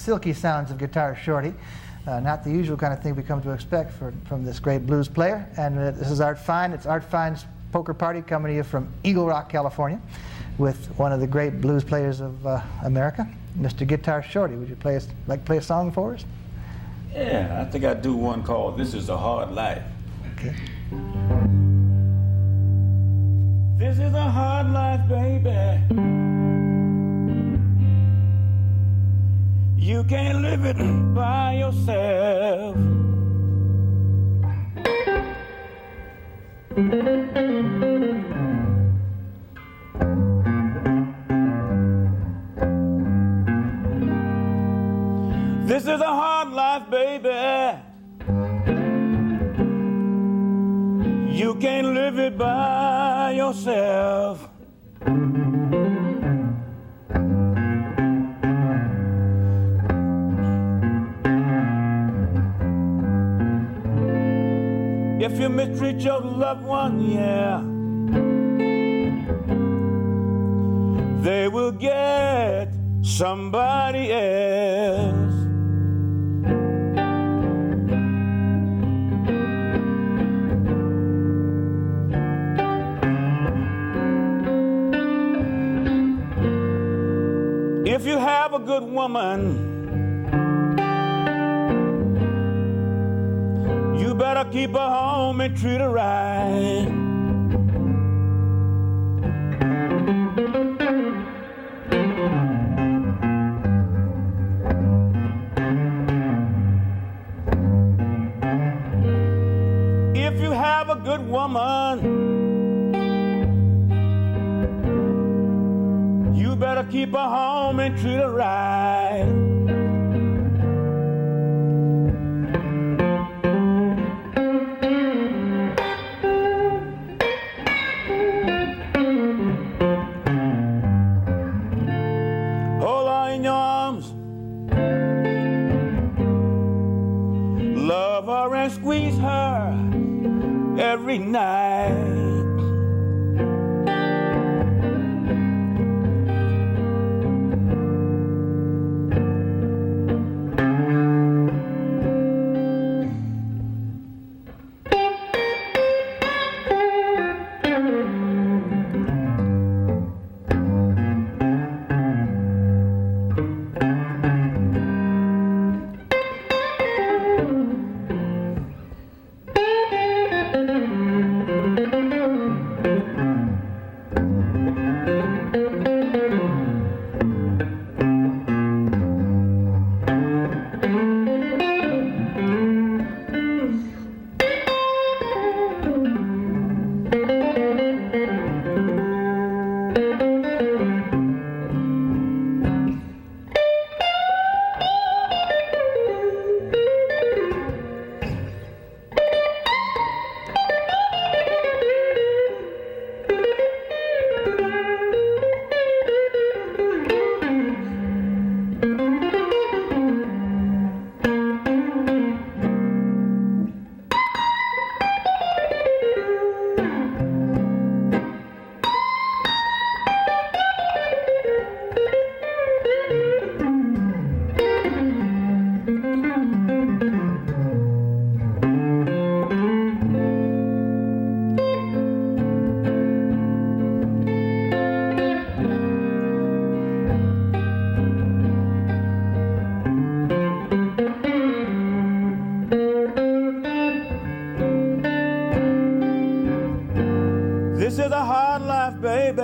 silky sounds of guitarist Shorty. Not the usual kind of thing we come to expect from this great blues player. And this is Art Fein. It's Art Fein's Poker Party coming to you from Eagle Rock, California, with one of the great blues players of America, Mr. Guitarist Shorty. Would you play a song for us? Yeah, I think I'd do one called This Is a Hard Life. Okay. This is a hard life, baby. You can't live it by yourself. This is a hard life, baby. You can't live it by yourself. If you mistreat your loved one, yeah, they will get somebody else. If you have a good woman, you better keep her home and treat her right. If you have a good woman, you better keep her home and treat her right. Hold her in your arms, love her and squeeze her every night. This is a hard life, baby.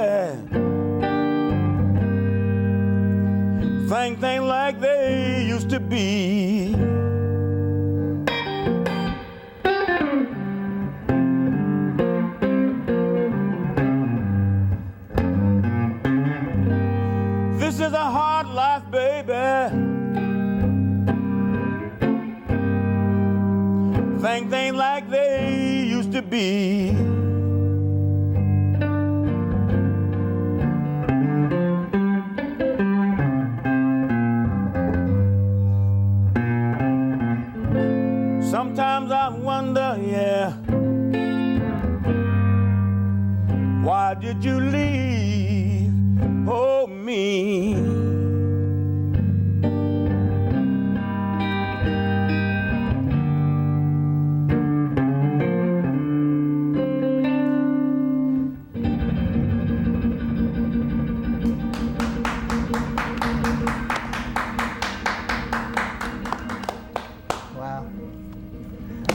Things ain't like they used to be. This is a hard life, baby. Things ain't like they used to be. Sometimes I wonder, yeah, why did you leave, oh me?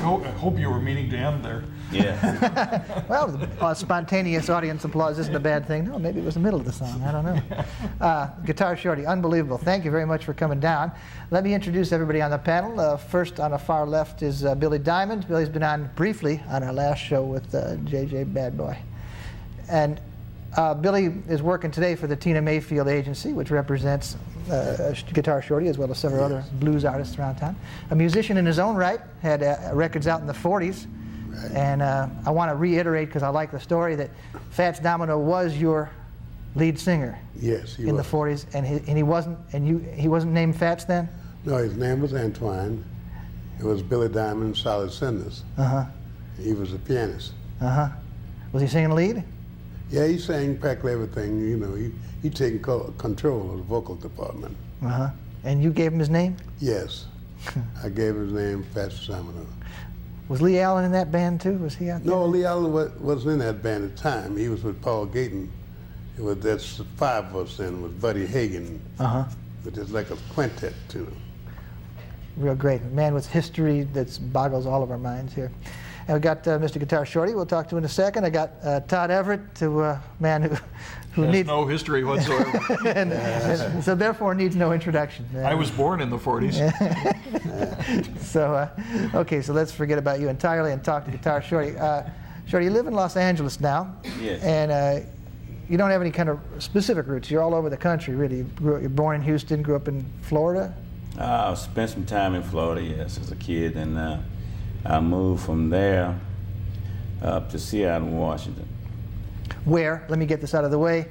hope you were meaning to end there. Yeah. Well, spontaneous audience applause isn't a bad thing. No, maybe it was the middle of the song. I don't know. Guitar Shorty, unbelievable. Thank you very much for coming down. Let me introduce everybody on the panel. First on the far left is Billy Diamond. Billy's been on briefly on our last show with JJ Bad Boy. And Billy is working today for the Tina Mayfield Agency, which represents Guitar Shorty as well as several other blues artists around town. A musician in his own right, had records out in the 40s. Right. And I want to reiterate, because I like the story, that Fats Domino was your lead singer. Yes, he was. In the 40s, and he wasn't named Fats then? No, his name was Antoine. It was Billy Diamond, Solid Cinders. He was a pianist. Was he singing lead? Yeah, he sang practically everything. You know, he taking control of the vocal department. And you gave him his name? Yes, I gave his name Fats Domino. Was Lee Allen in that band too? Was he out there? No, Lee Allen wasn't in that band at the time. He was with Paul Gayton. That's 5 of us then, with Buddy Hagen. But it's like a quintet too. Real great. A man with history that boggles all of our minds here. And we got Mr. Guitar Shorty we'll talk to in a second. I got Todd Everett, a man who has needs no history whatsoever. and so therefore needs no introduction. I was born in the 40s. So, okay, so let's forget about you entirely and talk to Guitar Shorty. Shorty, you live in Los Angeles now. Yes. And you don't have any kind of specific roots. You're all over the country, really. You're born in Houston, grew up in Florida? I spent some time in Florida, yes, as a kid, and I moved from there up to Seattle, Washington. Where, let me get this out of the way,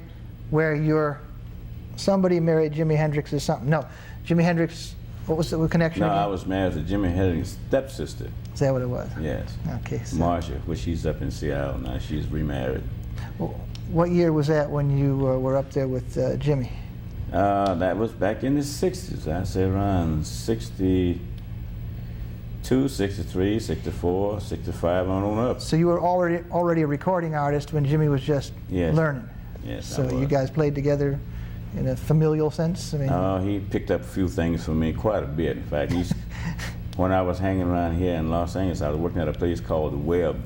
where somebody married Jimi Hendrix or something. No, Jimi Hendrix, what was the connection? No, again? I was married to Jimi Hendrix's stepsister. Is that what it was? Yes. Okay. So. Marsha, which she's up in Seattle now. She's remarried. Well, what year was that when you were up there with Jimi? That was back in the 60s. I say around 62, 63, 64, 65 on up. So you were already a recording artist when Jimi was just learning? Yes, so you guys played together in a familial sense? I mean, he picked up a few things from me, quite a bit. In fact, when I was hanging around here in Los Angeles, I was working at a place called The Web.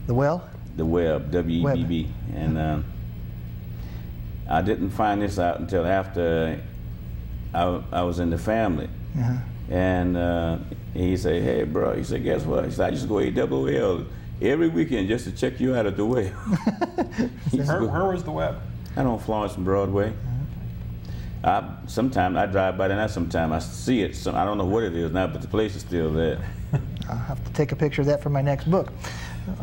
The Well? The Web, W-E-B-B. And I didn't find this out until after I was in the family. And he said, hey, bro, he said, guess what? He said, I used to go AWL every weekend just to check you out at the Web. Where was the Web? Out on Florence and Broadway. Sometimes I drive by there, and sometimes I see it. I don't know what it is now, but the place is still there. I'll have to take a picture of that for my next book.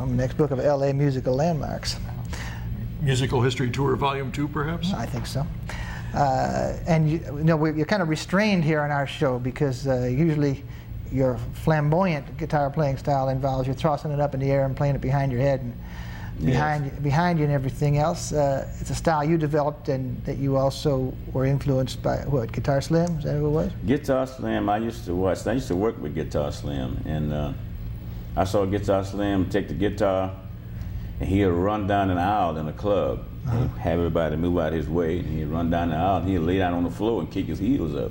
Next book of LA musical landmarks. Musical History Tour, Volume 2, perhaps? I think so. And you're kind of restrained here on our show because usually your flamboyant guitar playing style involves you tossing it up in the air and playing it behind your head and behind you and everything else. It's a style you developed and that you also were influenced by, what, Guitar Slim? Is that who it was? Guitar Slim, I used to work with Guitar Slim, and I saw Guitar Slim take the guitar and he'd run down an aisle in a club and have everybody move out his way, and he'd run down the aisle and he'd lay down on the floor and kick his heels up.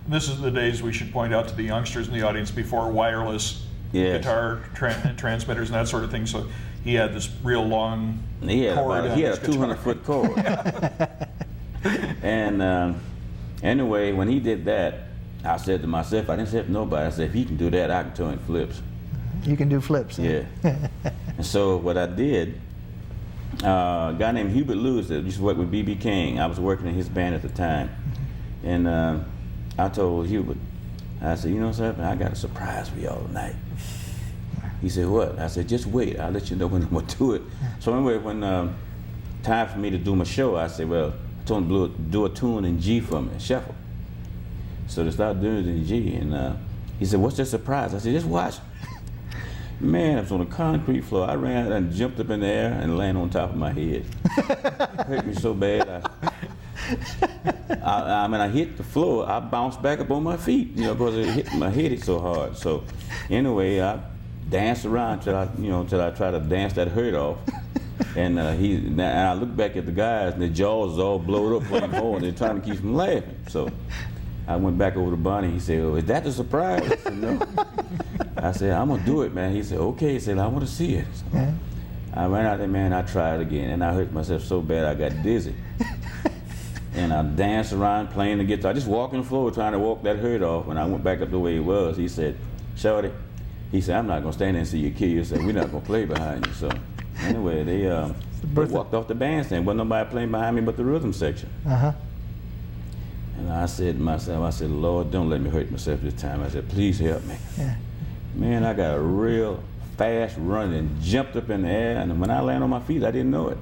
This is the days, we should point out to the youngsters in the audience, before wireless guitar transmitters and that sort of thing. So he had this real long cord. He had a 200-foot cord. And anyway, when he did that, I said to myself, I didn't say it to nobody, I said, if he can do that, I can turn flips. You can do flips. Yeah. And so what I did, a guy named Hubert Lewis that used to work with B.B. King, I was working in his band at the time. And I told Hubert, I said, you know something, I got a surprise for y'all tonight. He said, what? I said, just wait, I'll let you know when I'm gonna do it. So anyway, when time for me to do my show, I said, well, I told him to do a tune in G for me, shuffle. So they started doing it in G, and he said, what's the surprise? I said, just watch. Man, I was on the concrete floor. I ran and jumped up in the air and landed on top of my head. It hurt me so bad. I hit the floor. I bounced back up on my feet, because it hit my head so hard. So anyway, I danced around till I tried to dance that hurt off. And I looked back at the guys, and their jaws was all blowed up playing hard. They're trying to keep from laughing. So I went back over to Bonnie. He said, "Oh, is that the surprise?" I said, "No." I said, I'm gonna do it, man. He said, okay. He said, I want to see it. So I ran out there, man. I tried again, and I hurt myself so bad I got dizzy. And I danced around playing the guitar, just walking the floor, trying to walk that hurt off. When I went back up the way it was, he said, Shorty, he said, I'm not gonna stand there and see you kill yourself. We're not gonna play behind you. So anyway, they walked off the bandstand. Wasn't nobody playing behind me but the rhythm section. And I said to myself, Lord, don't let me hurt myself this time. I said, please help me. Man, I got a real fast run and jumped up in the air, and when I landed on my feet, I didn't know it.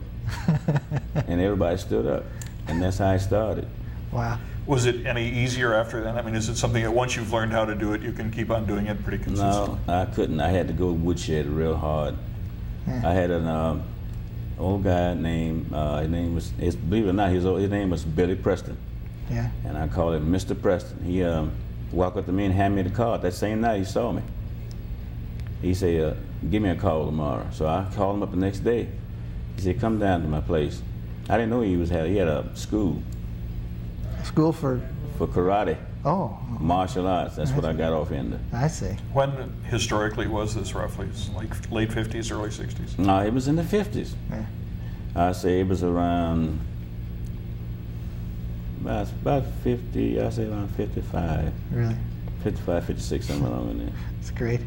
And everybody stood up, and that's how I started. Wow. Was it any easier after that? I mean, is it something that once you've learned how to do it, you can keep on doing it pretty consistently? No, I couldn't. I had to go woodshed real hard. I had an old guy named, believe it or not, his name was Billy Preston. And I called him Mr. Preston. He walked up to me and handed me the card. That same night he saw me. He said, give me a call tomorrow. So I called him up the next day. He said, come down to my place. I didn't know he had a school. School for karate. Oh. Martial arts. That's what I got off into. I see. When historically was this roughly? It's like late 50s, early 60s? No, it was in the 50s. I say it was around about 50, I say around 55. Really? 55, 56, somewhere along in there. That's great.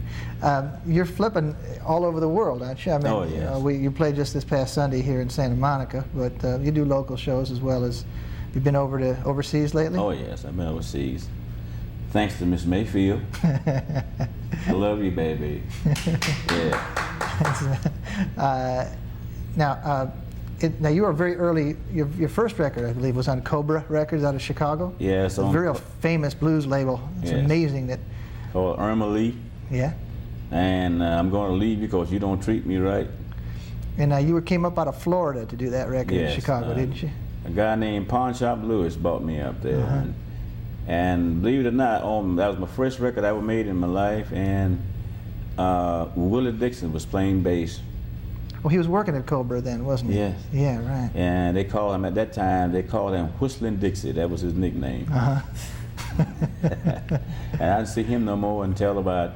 You're flipping all over the world, aren't you? I mean, oh, yes. You played just this past Sunday here in Santa Monica, but you do local shows as well as, you've been overseas lately? Oh, yes, I've been overseas. Thanks to Miss Mayfield. I love you, baby. Now, now you were very early. Your first record, I believe, was on Cobra Records out of Chicago. Yes, a very famous blues label. It's amazing that. Called Irma Lee. Yeah. And I'm going to leave because you don't treat me right. And you came up out of Florida to do that record in Chicago, didn't you? A guy named Pawn Shop Lewis bought me up there, and believe it or not, that was my first record I ever made in my life. And Willie Dixon was playing bass. Well, he was working at Cobra then, wasn't he? Yes. Yeah, right. And they called him, at that time, they called him Whistling Dixie. That was his nickname. And I didn't see him no more until about,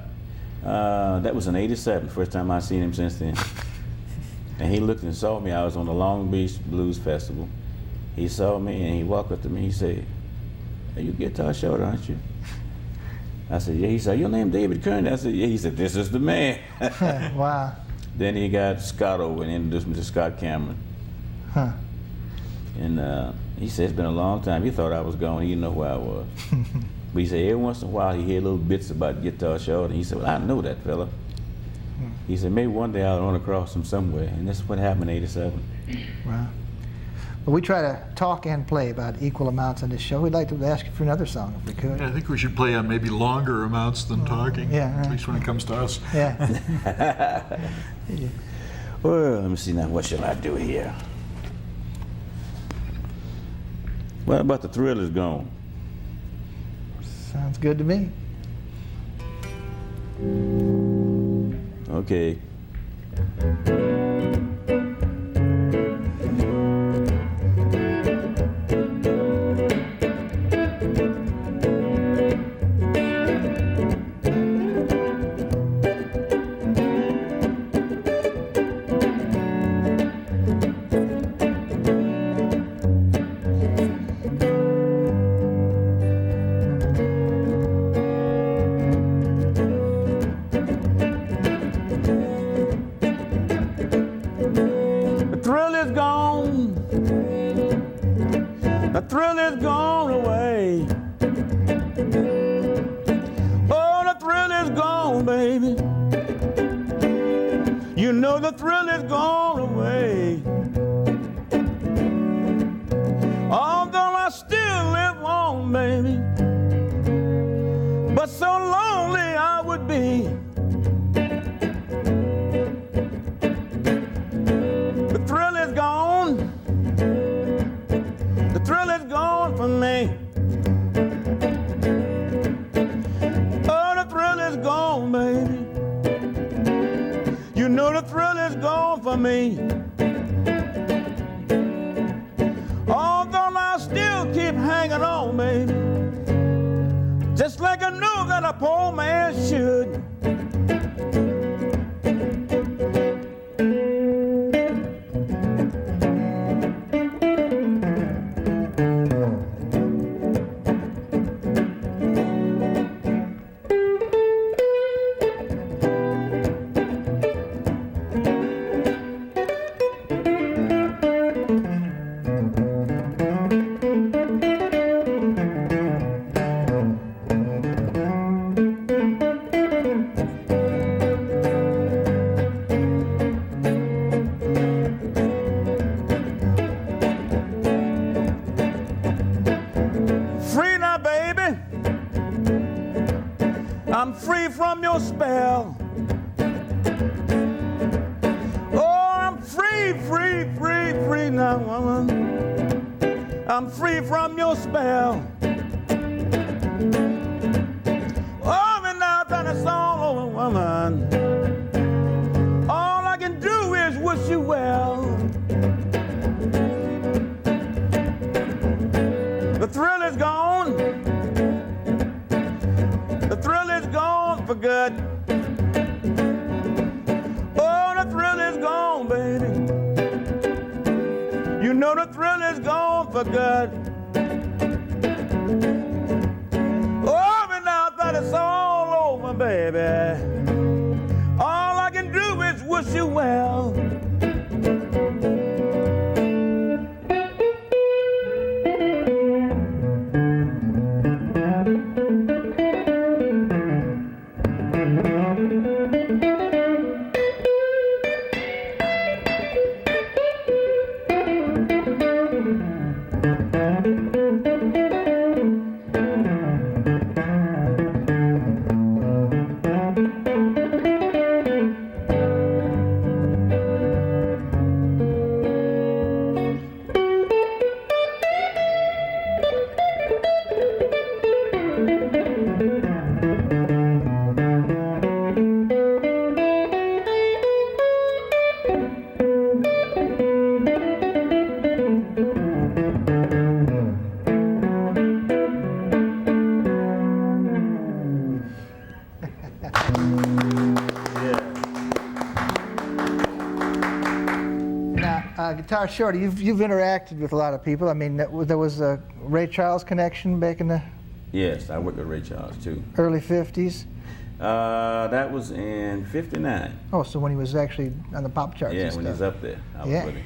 that was in '87, first time I seen him since then. And he looked and saw me. I was on the Long Beach Blues Festival. He saw me and he walked up to me. He said, "Hey, you Guitar Shorty, aren't you?" I said, "Yeah." He said, "Your name David Kern?" I said, "Yeah." He said, "This is the man." Wow. Then he got Scott over and introduced me to Scott Cameron. And he said, it's been a long time. He thought I was gone. He didn't know where I was. But he said, every once in a while, he heard little bits about Guitar Shorty. He said, well, I know that fella. He said, maybe one day I'll run across him somewhere. And that's what happened in '87. Wow. Well, we try to talk and play about equal amounts on this show. We'd like to ask you for another song, if we could. Yeah, I think we should play on maybe longer amounts than talking. Yeah. Right. At least when it comes to us. Yeah. Well, let me see now. What shall I do here? What about The Thrill Is Gone? Sounds good to me. Okay. The thrill is gone away. Oh, the thrill is gone, baby. You know the thrill is gone away. Although I still live on, baby, but so lonely I would be. The thrill is gone. The thrill is gone from me. Oh, the thrill is gone, baby. You know the thrill is gone for me. Although I still keep hanging on, baby, just like I know that a poor man should. I'm free from your spell. Oh, I'm free, free, free, free now, woman. I'm free from your spell. Oh, and now that it's all over, woman. All I can do is wish you well. The thrill is gone. The thrill is gone for good. Oh, the thrill is gone, baby. You know the thrill is gone for good. Oh, but now that it's all over, baby, all I can do is wish you well. Guitar Shorty, you've interacted with a lot of people. I mean, there was a Ray Charles connection back in the Yes, I worked with Ray Charles too. early 50s. That was in '59. Oh, so when he was actually on the pop charts Yeah, and when stuff. he's up there, I was Yeah. with him.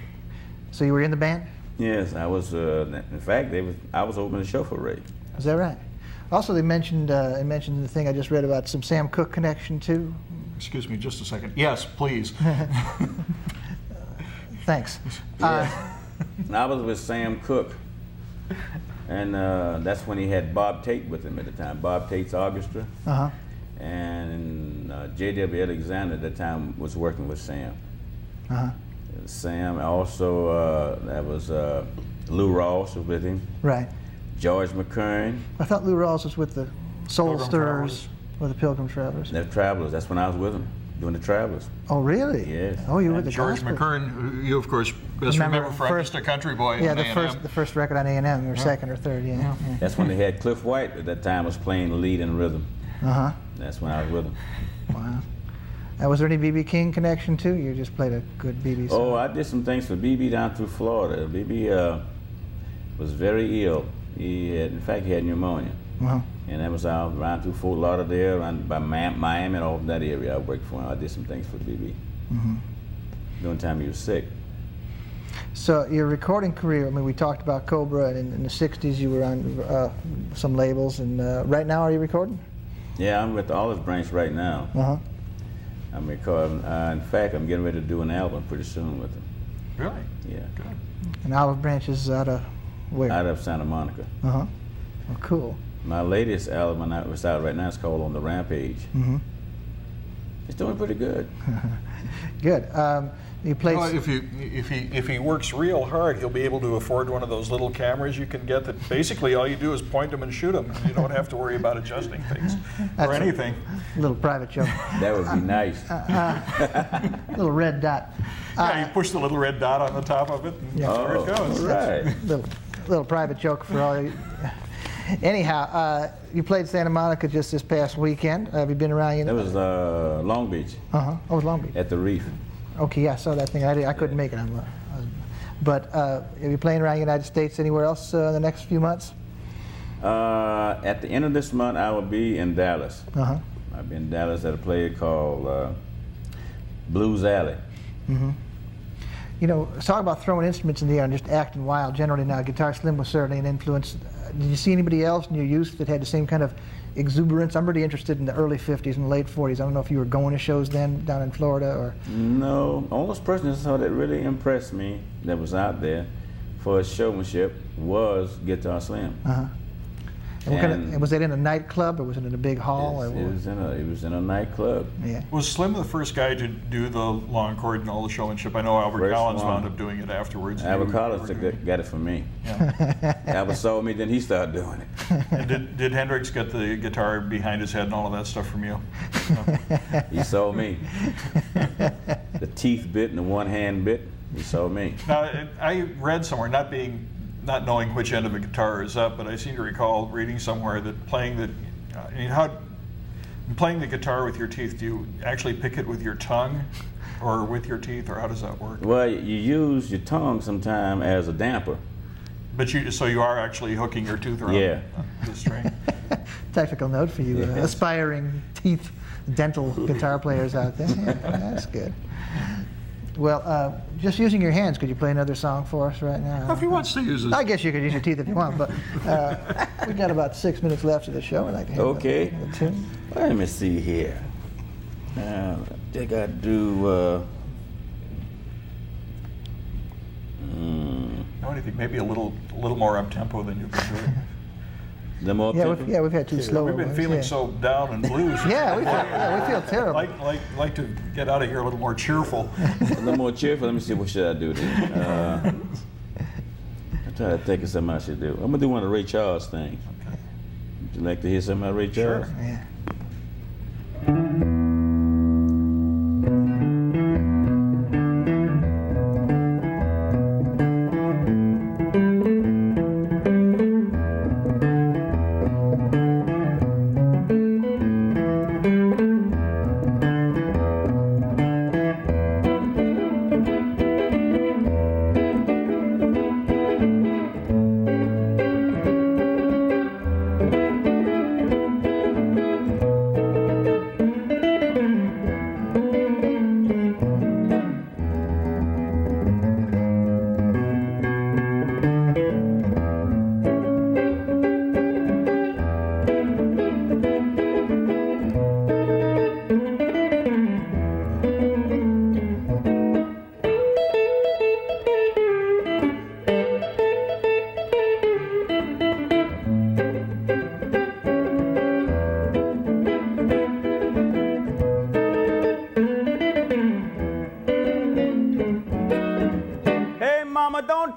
So you were in the band? Yes, I was. In fact, I was opening the show for Ray. Is that right? Also, they mentioned the thing I just read about some Sam Cooke connection too. Excuse me just a second. Yes, please. Thanks. Yeah. I was with Sam Cooke, and that's when he had Bob Tate with him at the time. Bob Tate's orchestra, Uh-huh. and J.W. Alexander at the time was working with Sam. Uh-huh. Sam also, that was Lou Ross was with him. Right. George McKern, I thought Lou Rawls was with the Soul Pilgrim Stirrers or the Pilgrim Travelers. the Travelers. That's when I was with him, doing the Travelers. Oh, really? Yes. Oh, you were And with the George gospel. McKern, who you of course best remember from first- Just a Country Boy. Yeah, on A&M. the first record on A&M, or second or third, yeah. That's when they had Cliff White at that time was playing the lead and rhythm. Uh-huh. That's when I was with him. Wow. Was there any B.B. King connection too? You just played a good B.B. song. Oh, I did some things for BB down through Florida. BB was very ill. In fact, he had pneumonia. Uh-huh. And that was out around through Fort Lauderdale, around by Miami and all that area I worked for him. I did some things for BB. Mm-hmm. During the time he was sick. So your recording career, I mean, we talked about Cobra, and in the 60s you were on some labels, and right now are you recording? Yeah, I'm with the Olive Branch right now. Uh-huh. I'm recording. In fact, I'm getting ready to do an album pretty soon with him. Really? Yeah. Good. And Olive Branch is out of where? Out of Santa Monica. Uh-huh. Oh, cool. My latest album that's out right now is called On the Rampage. Mm-hmm. It's doing pretty good. Good. You played... Well, if he works real hard, he'll be able to afford one of those little cameras you can get that basically all you do is point them and shoot them. And you don't have to worry about adjusting things or anything. Little private joke. That would be nice. Little red dot. Yeah, you push the little red dot on the top of it, and Yeah. there it goes. All right. Little private joke for all you. Anyhow, you played Santa Monica just this past weekend. Have you been around? That was Long Beach Uh-huh. Oh, it was Long Beach. at the Reef. Okay, yeah, I saw that thing. I couldn't make it. But are you playing around the United States anywhere else in the next few months? At the end of this month, I will be in Dallas. Uh-huh. I'll be in Dallas at a place called Blues Alley. Mm-hmm. You know, talk about throwing instruments in the air and just acting wild generally now. Guitar Slim was certainly an influence. Did you see anybody else in your youth that had the same kind of exuberance? I'm really interested in the early 50s and late 40s. I don't know if you were going to shows then down in Florida or... No, only person I saw that really impressed me that was out there for his showmanship was Guitar Slim. Uh-huh. And was it in a nightclub or was it in a big hall? Yes, it was in a nightclub. Yeah. Was Slim the first guy to do the long chord and all the showmanship? I know Albert Collins wound up doing it afterwards. Albert Collins got it from me. Yeah. Albert sold me, then he started doing it. And did Hendrix get the guitar behind his head and all of that stuff from you? He sold me. The teeth bit and the one hand bit, he sold me. Now, I read somewhere, not knowing which end of a guitar is up, but I seem to recall reading somewhere that playing the guitar with your teeth, do you actually pick it with your tongue or with your teeth, or how does that work? Well, you use your tongue sometime as a damper. But so you are actually hooking your tooth around the string. Technical note for you aspiring dental guitar players out there. Yeah, that's good. Well, just using your hands, could you play another song for us right now? If he wants to use his... I guess you could use your teeth if you want, but we've got about 6 minutes left of the show. I'd like to hear the tune. Well, let me see here. I think I'd do... I think maybe a little more up tempo than you've been doing. The more we've had too slow. We've been feeling so down and blues. we feel terrible. Like to get out of here a little more cheerful. A little more cheerful. Let me see, what should I do then? I'm trying to think of something I should do. I'm gonna do one of Ray Charles things. Okay. Would you like to hear something about Ray Charles? Sure. Yeah.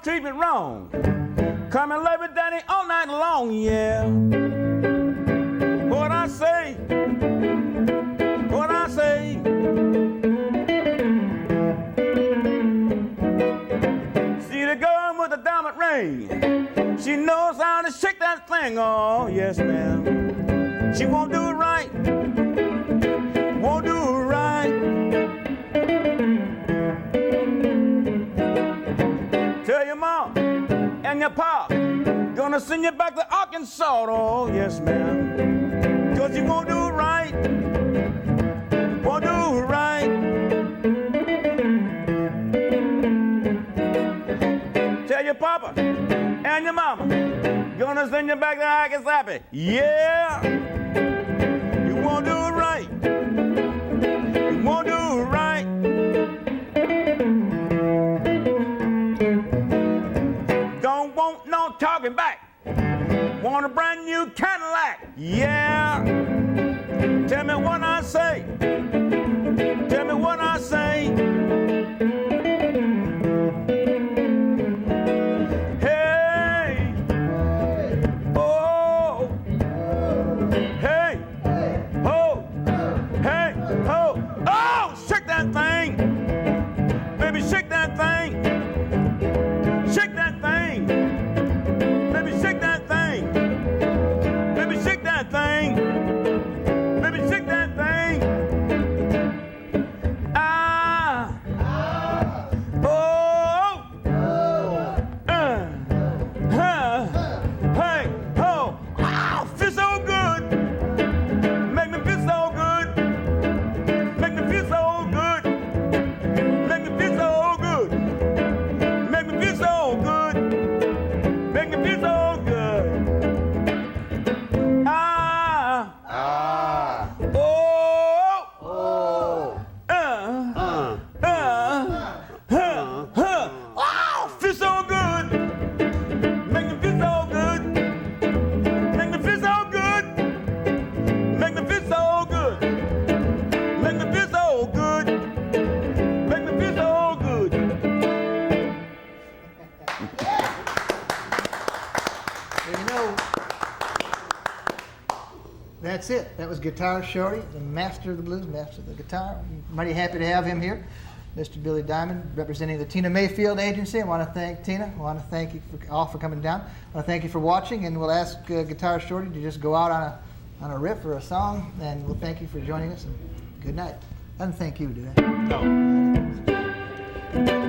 Treat me wrong. Come and love me, Daddy, all night long, yeah. What I say, what I say. See the girl with the diamond ring. She knows how to shake that thing, oh, yes, ma'am. She won't do it right, won't do it right. Tell your mom and your pop, gonna send you back to Arkansas, oh yes ma'am. 'Cause you won't do it right, won't do it right. Tell your papa and your mama, gonna send you back to Arkansas, yeah. You won't do it right, you won't do it right. Don't want no talking back. Want a brand new Cadillac, yeah. Tell me what I say. Tell me what I say. Hey, oh, hey, oh, hey, oh, oh, shake that thing, baby, shake that thing. Shake that thing. Baby, shake that thing. Baby, shake that thing. Baby, shake that thing. That was Guitar Shorty, the master of the blues, master of the guitar. I'm mighty happy to have him here. Mr. Billy Diamond, representing the Tina Mayfield Agency. I want to thank Tina. I want to thank you all for coming down. I want to thank you for watching, and we'll ask Guitar Shorty to just go out on a riff or a song, and we'll thank you for joining us, and good night. I didn't thank you, did I? No.